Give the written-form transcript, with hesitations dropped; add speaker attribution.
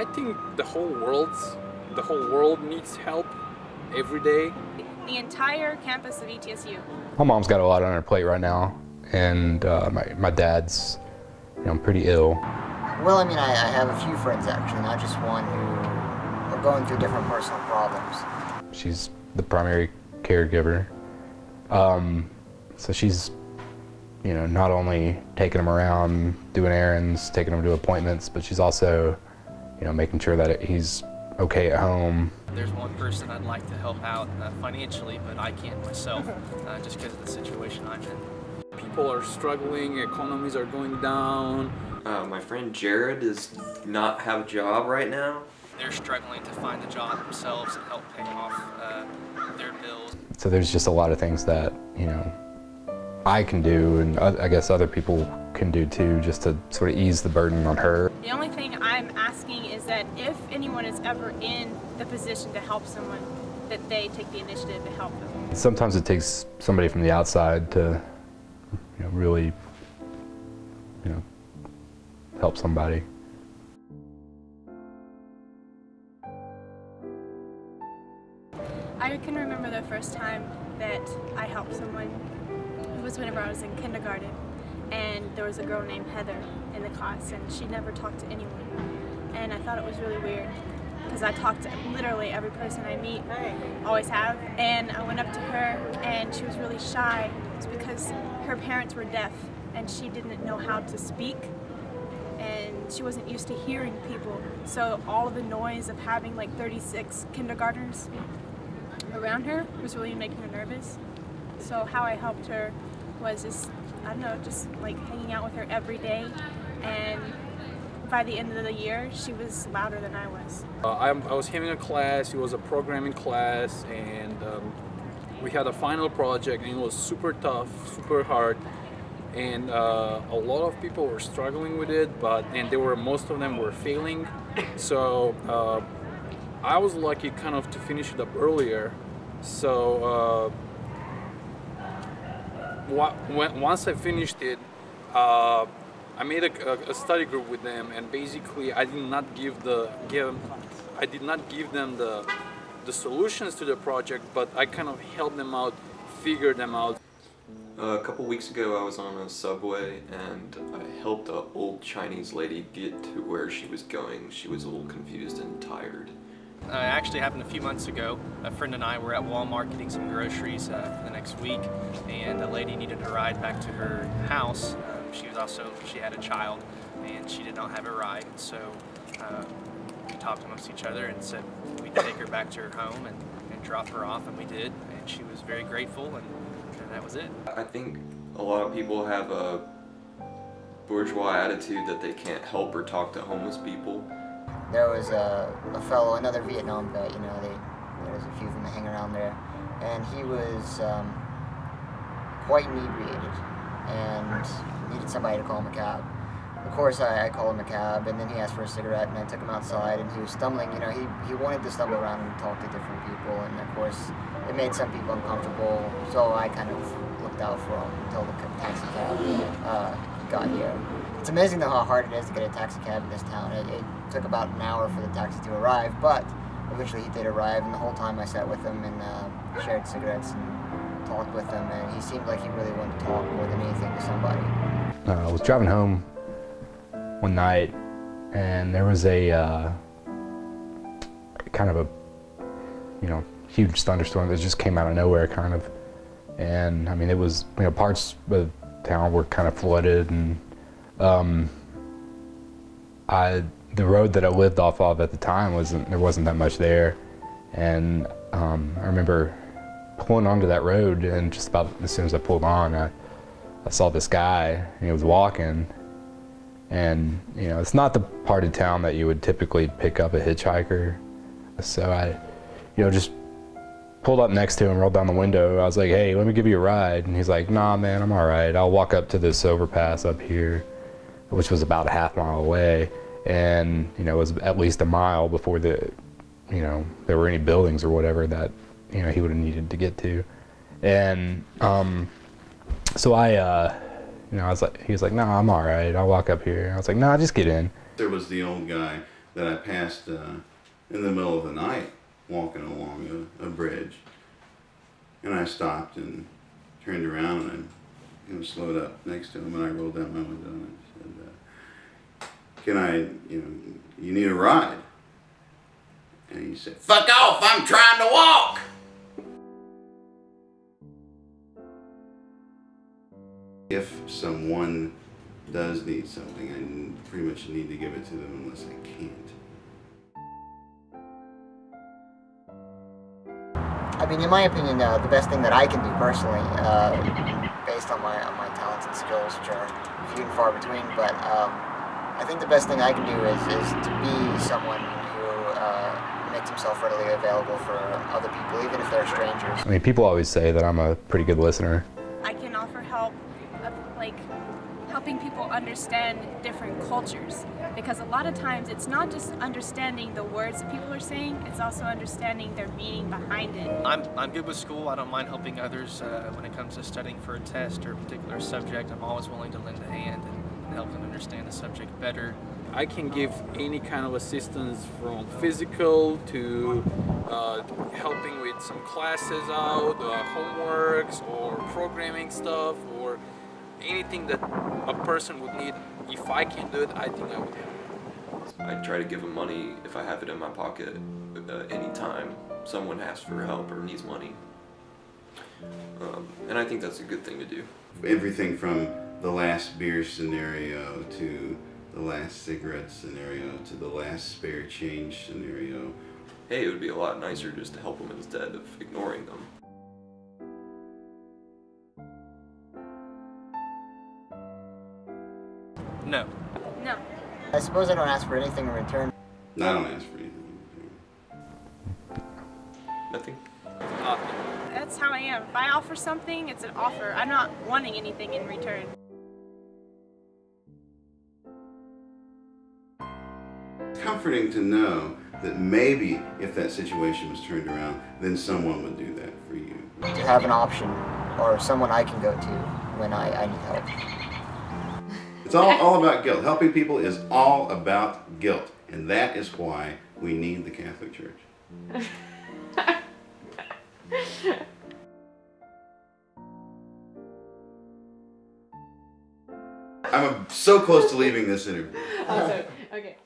Speaker 1: I think the whole world needs help every day.
Speaker 2: The entire campus of ETSU.
Speaker 3: My mom's got a lot on her plate right now, and my dad's, pretty ill.
Speaker 4: Well, I mean, I have a few friends actually, not just one, who are going through different personal problems.
Speaker 3: She's the primary caregiver, so she's, not only taking him around, doing errands, taking him to appointments, but she's also, making sure that he's okay at home.
Speaker 5: There's one person I'd like to help out financially, but I can't myself, just because of the situation I'm in.
Speaker 1: People are struggling, economies are going down.
Speaker 6: My friend Jared does not have a job right now.
Speaker 5: They're struggling to find a job themselves and help pay off their bills.
Speaker 3: So there's just a lot of things that, I can do, and I guess other people can do too, just to sort of ease the burden on her.
Speaker 2: The only thing I'm asking is that if anyone is ever in the position to help someone, that they take the initiative to help them.
Speaker 3: Sometimes it takes somebody from the outside to, really, help somebody.
Speaker 2: I can remember the first time that I helped someone. It was whenever I was in kindergarten, and there was a girl named Heather in the class, and she never talked to anyone. And I thought it was really weird, because I talked to literally every person I meet, always have. And I went up to her, and she was really shy. It's because her parents were deaf, and she didn't know how to speak, and she wasn't used to hearing people. So all of the noise of having like 36 kindergartners around her was really making her nervous. So how I helped her was just, I don't know, just like hanging out with her every day, and by the end of the year, she was louder than I was.
Speaker 1: I was having a class, it was a programming class, and we had a final project, and it was super tough, super hard, and a lot of people were struggling with it, most of them were failing. So I was lucky kind of to finish it up earlier. So once I finished it, I made a study group with them, and basically I did not give them the solutions to the project, but I kind of helped them out, figure them out.
Speaker 6: A couple weeks ago I was on a subway and I helped an old Chinese lady get to where she was going. She was a little confused and tired.
Speaker 5: It actually happened a few months ago. A friend and I were at Walmart getting some groceries for the next week, and a lady needed a ride back to her house. She had a child, and she did not have a ride. So we talked amongst each other and said we'd take her back to her home and drop her off, and we did. And she was very grateful, and that was it.
Speaker 6: I think a lot of people have a bourgeois attitude that they can't help or talk to homeless people.
Speaker 4: There was a fellow, another Vietnam vet, there's a few of them that hang around there, and he was quite inebriated and needed somebody to call him a cab. Of course, I called him a cab, and then he asked for a cigarette, and I took him outside, and he was stumbling. He wanted to stumble around and talk to different people, and of course, it made some people uncomfortable, so I kind of looked out for him until the taxi cab got here. It's amazing though how hard it is to get a taxi cab in this town. It took about an hour for the taxi to arrive, but eventually he did arrive, and the whole time I sat with him and shared cigarettes and talked with him, and he seemed like he really wanted to talk more than anything to somebody.
Speaker 3: I was driving home one night, and there was a kind of a huge thunderstorm that just came out of nowhere, kind of. And I mean, it was parts of town were kind of flooded, and the road that I lived off of at the time there wasn't that much there, and I remember pulling onto that road, and just about as soon as I pulled on, I saw this guy, and he was walking, and it's not the part of town that you would typically pick up a hitchhiker, so I just pulled up next to him, rolled down the window. I was like, hey, let me give you a ride. And he's like, nah, man, I'm all right. I'll walk up to this overpass up here, which was about a half mile away. And, it was at least a mile before there were any buildings or whatever that, he would have needed to get to. And so he was like, nah, I'm all right. I'll walk up here. I was like, nah, just get in.
Speaker 7: There was the old guy that I passed in the middle of the night walking along a bridge. And I stopped and turned around and slowed up next to him, and I rolled down my window and I said, can I, you need a ride? And he said, fuck off, I'm trying to walk! If someone does need something, I pretty much need to give it to them unless I can't.
Speaker 4: I mean, in my opinion, the best thing that I can do personally, based on my talents and skills, which are few and far between, but I think the best thing I can do is to be someone who makes himself readily available for other people, even if they're strangers.
Speaker 3: I mean, people always say that I'm a pretty good listener.
Speaker 2: I can offer help, like helping people understand different cultures, because a lot of times it's not just understanding the words that people are saying, it's also understanding their meaning behind it.
Speaker 5: I'm good with school. I don't mind helping others when it comes to studying for a test or a particular subject. I'm always willing to lend a hand and help them understand the subject better.
Speaker 1: I can give any kind of assistance, from physical to helping with some classes out, homeworks or programming stuff, or anything that a person would need. If I can do it, I think I would.
Speaker 6: I try to give them money if I have it in my pocket anytime someone asks for help or needs money. And I think that's a good thing to do.
Speaker 7: Everything from the last beer scenario to the last cigarette scenario to the last spare change scenario.
Speaker 6: Hey, it would be a lot nicer just to help them instead of ignoring them.
Speaker 5: No.
Speaker 2: No.
Speaker 4: I suppose I don't ask for anything in return.
Speaker 7: I don't ask for anything.
Speaker 6: Nothing.
Speaker 1: Nothing.
Speaker 2: That's how I am. If I offer something, it's an offer. I'm not wanting anything in return.
Speaker 7: It's comforting to know that maybe if that situation was turned around, then someone would do that for you.
Speaker 4: To have an option or someone I can go to when I need help.
Speaker 7: It's all about guilt. Helping people is all about guilt. And that is why we need the Catholic Church. I'm so close to leaving this interview.
Speaker 8: Oh, so, okay.